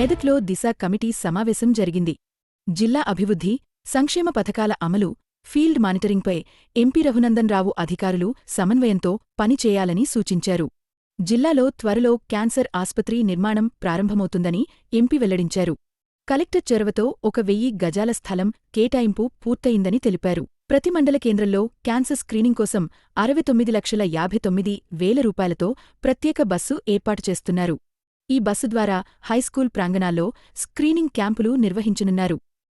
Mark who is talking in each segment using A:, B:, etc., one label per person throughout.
A: మెదక్లో దిశ కమిటీ సమావేశం జరిగింది. జిల్లా అభివృద్ధి, సంక్షేమ పథకాల అమలు, ఫీల్డ్ మానిటరింగ్పై ఎంపీ రఘునందన్ రావు అధికారులు సమన్వయంతో పనిచేయాలని సూచించారు. జిల్లాలో త్వరలో క్యాన్సర్ ఆస్పత్రి నిర్మాణం ప్రారంభమవుతుందని ఎంపీ వెల్లడించారు. కలెక్టర్ చొరవతో 1000 గజాల స్థలం కేటాయింపు పూర్తయిందని తెలిపారు. ప్రతి మండల కేంద్రంలో క్యాన్సర్ స్క్రీనింగ్ కోసం 69,59,000 రూపాయలతో ప్రత్యేక బస్సు ఏర్పాటు చేస్తున్నారు. ఈ బస్సు ద్వారా హైస్కూల్ ప్రాంగణాల్లో స్క్రీనింగ్ క్యాంపులు నిర్వహించనున్నారు.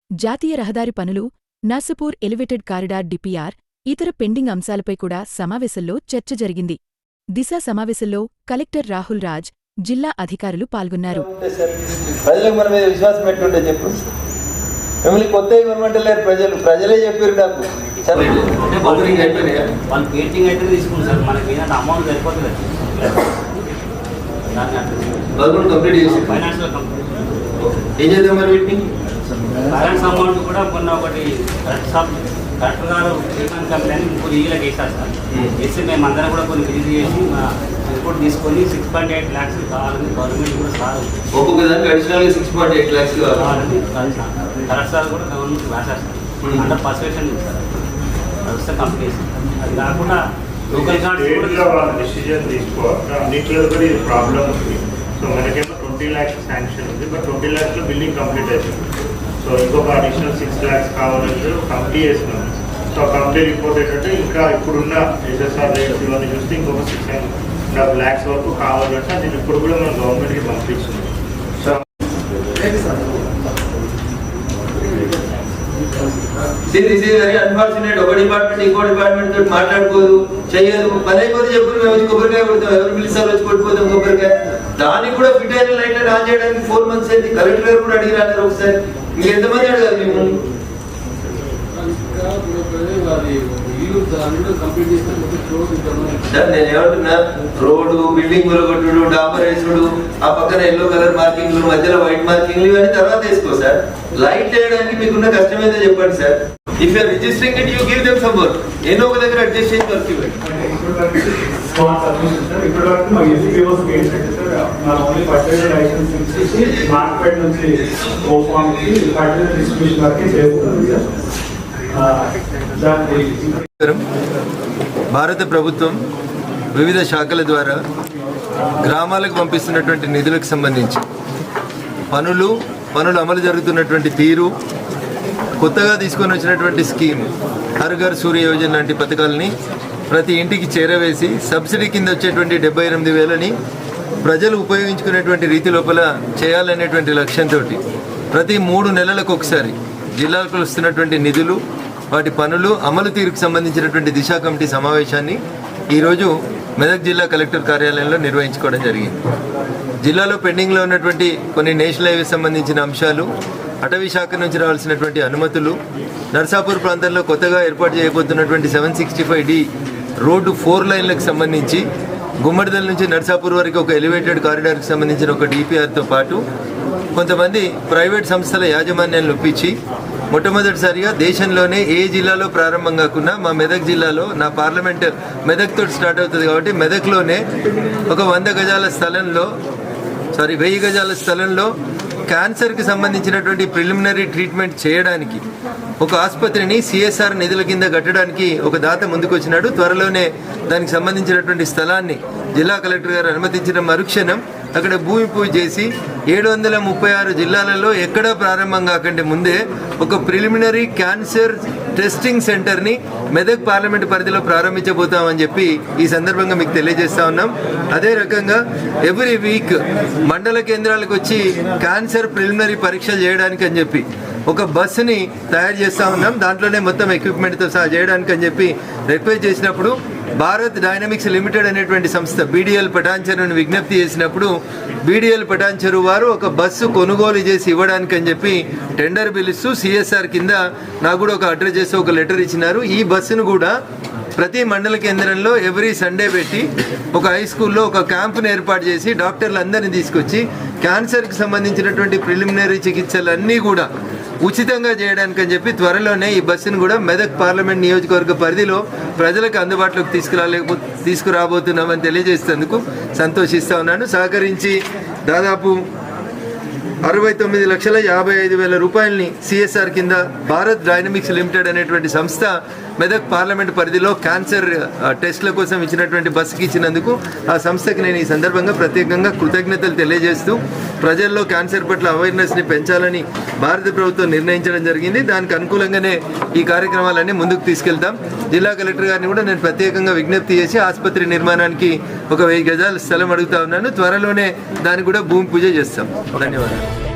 A: జాతీయ రహదారి పనులు, నర్సాపూర్ ఎలివేటెడ్ కారిడార్ డిపిఆర్, ఇతర పెండింగ్ అంశాలపై కూడా సమావేశంలో చర్చ జరిగింది. దిశ సమావేశంలో కలెక్టర్ రాహుల్ రాజ్, జిల్లా అధికారులు పాల్గొన్నారు.
B: ప్రజలే చెప్పారు నాకు ఏం చేద్దాం మరి వీటిని
C: బ్యాలెన్స్ అమౌంట్ కూడా మొన్న ఒకటి కలెక్టర్ గారు ట్రీట్మెంట్ కంపెనీ అని ఇంకో ఈగలకు వేసారు సార్. వేసి మేము అందరం కూడా కొన్ని విజిట్ చేసి మా రిపోర్ట్ తీసుకొని 6.8 lakhs కావాలని గవర్నమెంట్ కూడా సార్
B: ఒక్కొక్క దానికి అడిషనల్గా 6.8 lakhs
C: కావాలని కలెక్టర్ సార్ కూడా గవర్నమెంట్ రాశారు సార్. అండర్ పర్సెప్షన్ సార్ వస్తే కంపెనీస్ అది కాకుండా లోకల్
D: డిసిజన్ తీసుకోవాలి అన్నింటిలో ప్రాబ్లం ఉంది. సో మనకేమో 20 lakhs శాంక్షన్ ఉంది, బట్ 20 lakhs బిల్డింగ్ కంప్లీట్ అవుతుంది. సో ఇంకొక అడిషనల్ 6 lakhs కావాలంటే కంప్లీట్ చేస్తున్నాం. సో కంప్లీట్ రిపోర్ట్ ఏంటంటే ఇంకా ఇప్పుడున్న ఎస్ఎస్ఆర్ రేట్స్ ఇవన్నీ చూస్తే ఇంకొక 6.5 lakhs వరకు కావాలంటే అది ఇప్పుడు కూడా మనం గవర్నమెంట్కి పంపిస్తున్నాం. So
B: very unfortunate. ఒక డిపార్ట్మెంట్ ఇంకో డిపార్ట్మెంట్ తోటి మాట్లాడుకోదు, చెయ్యదు. పని అయిపోతే చెప్పు మేము వచ్చి కొబ్బరికాయ కొడతాం, ఎవరు పిలిచారు వచ్చి కొట్టుకోతాం కొబ్బరికాయ. దానికి కూడా ఫిట్ అయిన లైట్ ఆన్ చేయడానికి 4 months అయింది. కలెక్టర్ గారు కూడా అడిగిరారు ఒకసారి. ఇంకెంతమంది అడగాలి మేము? సార్ నేను ఏమంటున్నా, రోడ్డు బిల్డింగ్ కొట్టుడు, డాంబర్ వేసుడు, ఆ పక్కన ఎల్లో కలర్ మార్కింగ్లు, మధ్యలో వైట్ మార్కింగ్లు ఇవన్నీ తర్వాత వేసుకో సార్. లైట్ వేయడానికి మీకున్న కష్టం ఏదో చెప్పండి sir. If you're registering it, you give them some work. ఏదో ఒక దగ్గర అడ్జస్ట్ చేసి వర్క్ ఇవ్వండి. భారత ప్రభుత్వం వివిధ శాఖల ద్వారా గ్రామాలకు పంపిస్తున్నటువంటి నిధులకు సంబంధించి పనులు అమలు జరుగుతున్నటువంటి తీరు, కొత్తగా తీసుకొని వచ్చినటువంటి స్కీమ్ హర్ ఘర్ సూర్య యోజన లాంటి పథకాలని ప్రతి ఇంటికి చేరవేసి సబ్సిడీ కింద వచ్చేటువంటి 78,000ని ప్రజలు ఉపయోగించుకునేటువంటి రీతి లోపల చేయాలనేటువంటి లక్ష్యంతో ప్రతి 3 నెలలకు ఒకసారి జిల్లాలకు వస్తున్నటువంటి నిధులు, వాటి పనులు అమలు తీరుకు సంబంధించినటువంటి దిశా కమిటీ సమావేశాన్ని ఈరోజు మెదక్ జిల్లా కలెక్టర్ కార్యాలయంలో నిర్వహించుకోవడం జరిగింది. జిల్లాలో పెండింగ్లో ఉన్నటువంటి కొన్ని నేషనల్ హైవేస్ సంబంధించిన అంశాలు, అటవీ శాఖ నుంచి రావాల్సినటువంటి అనుమతులు, నర్సాపూర్ ప్రాంతంలో కొత్తగా ఏర్పాటు చేయబోతున్నటువంటి 765D రోడ్డు 4 లైన్లకు సంబంధించి గుమ్మడిదల నుంచి నర్సాపూర్ వరకు ఒక ఎలివేటెడ్ కారిడార్కి సంబంధించిన ఒక డిపిఆర్తో పాటు కొంతమంది ప్రైవేట్ సంస్థల యాజమాన్యాన్ని ఒప్పించి మొట్టమొదటిసారిగా దేశంలోనే ఏ జిల్లాలో ప్రారంభం కాకుండా మా మెదక్ జిల్లాలో, నా పార్లమెంట్ మెదక్ తోటి స్టార్ట్ అవుతుంది కాబట్టి మెదక్లోనే ఒక 1000 గజాల స్థలంలో క్యాన్సర్కి సంబంధించినటువంటి ప్రిలిమినరీ ట్రీట్మెంట్ చేయడానికి ఒక ఆసుపత్రిని CSR నిధుల కింద కట్టడానికి ఒక దాత ముందుకొచ్చినాడు. త్వరలోనే దానికి సంబంధించినటువంటి స్థలాన్ని జిల్లా కలెక్టర్ గారు అనుమతించిన మరుక్షణం అక్కడ భూమి పూజ చేసి 736 జిల్లాలలో ఎక్కడా ప్రారంభం కాకంటే ముందే ఒక ప్రిలిమినరీ క్యాన్సర్ టెస్టింగ్ సెంటర్ని మెదక్ పార్లమెంట్ పరిధిలో ప్రారంభించబోతామని చెప్పి ఈ సందర్భంగా మీకు తెలియజేస్తా ఉన్నాం. అదే రకంగా ఎవ్రీ వీక్ మండల కేంద్రాలకు వచ్చి క్యాన్సర్ ప్రిలిమినరీ పరీక్షలు చేయడానికి అని చెప్పి ఒక బస్సుని తయారు చేస్తూ ఉన్నాం. దాంట్లోనే మొత్తం ఎక్విప్మెంట్తో సహా చేయడానికి అని చెప్పి రిక్వెస్ట్ చేసినప్పుడు భారత్ డైనమిక్స్ లిమిటెడ్ అనేటువంటి సంస్థ BDL పటాన్చెరువుని విజ్ఞప్తి చేసినప్పుడు BDL పటాన్చెరువు వారు ఒక బస్సు కొనుగోలు చేసి ఇవ్వడానికి అని చెప్పి టెండర్ పిలుస్తూ CSR కింద నాకు కూడా ఒక అడ్రస్ చేసి ఒక లెటర్ ఇచ్చినారు. ఈ బస్సును కూడా ప్రతి మండల కేంద్రంలో ఎవ్రీ సండే పెట్టి ఒక హై స్కూల్లో ఒక క్యాంపును ఏర్పాటు చేసి డాక్టర్లందరినీ తీసుకొచ్చి క్యాన్సర్కి సంబంధించినటువంటి ప్రిలిమినరీ చికిత్సలన్నీ కూడా ఉచితంగా చేయడానికి అని చెప్పి త్వరలోనే ఈ బస్సును కూడా మెదక్ పార్లమెంట్ నియోజకవర్గ పరిధిలో ప్రజలకు అందుబాటులోకి తీసుకురాబోతున్నామని తెలియజేసేందుకు సంతోషిస్తా ఉన్నాను. సహకరించి దాదాపు 69,55,000 రూపాయలని సిఎస్ఆర్ కింద భారత్ డైనమిక్స్ లిమిటెడ్ అనేటువంటి సంస్థ మెదక్ పార్లమెంట్ పరిధిలో క్యాన్సర్ టెస్ట్ల కోసం ఇచ్చినటువంటి బస్సుకి ఇచ్చినందుకు ఆ సంస్థకి నేను ఈ సందర్భంగా ప్రత్యేకంగా కృతజ్ఞతలు తెలియజేస్తూ ప్రజల్లో క్యాన్సర్ పట్ల అవేర్నెస్ని పెంచాలని భారత ప్రభుత్వం నిర్ణయించడం జరిగింది. దానికి అనుకూలంగానే ఈ కార్యక్రమాలన్నీ ముందుకు తీసుకెళ్తాం. జిల్లా కలెక్టర్ గారిని కూడా నేను ప్రత్యేకంగా విజ్ఞప్తి చేసి ఆసుపత్రి నిర్మాణానికి ఒక 1000 గజాల స్థలం అడుగుతా ఉన్నాను. త్వరలోనే దానికి కూడా భూమి పూజ చేస్తాం. ధన్యవాదాలు.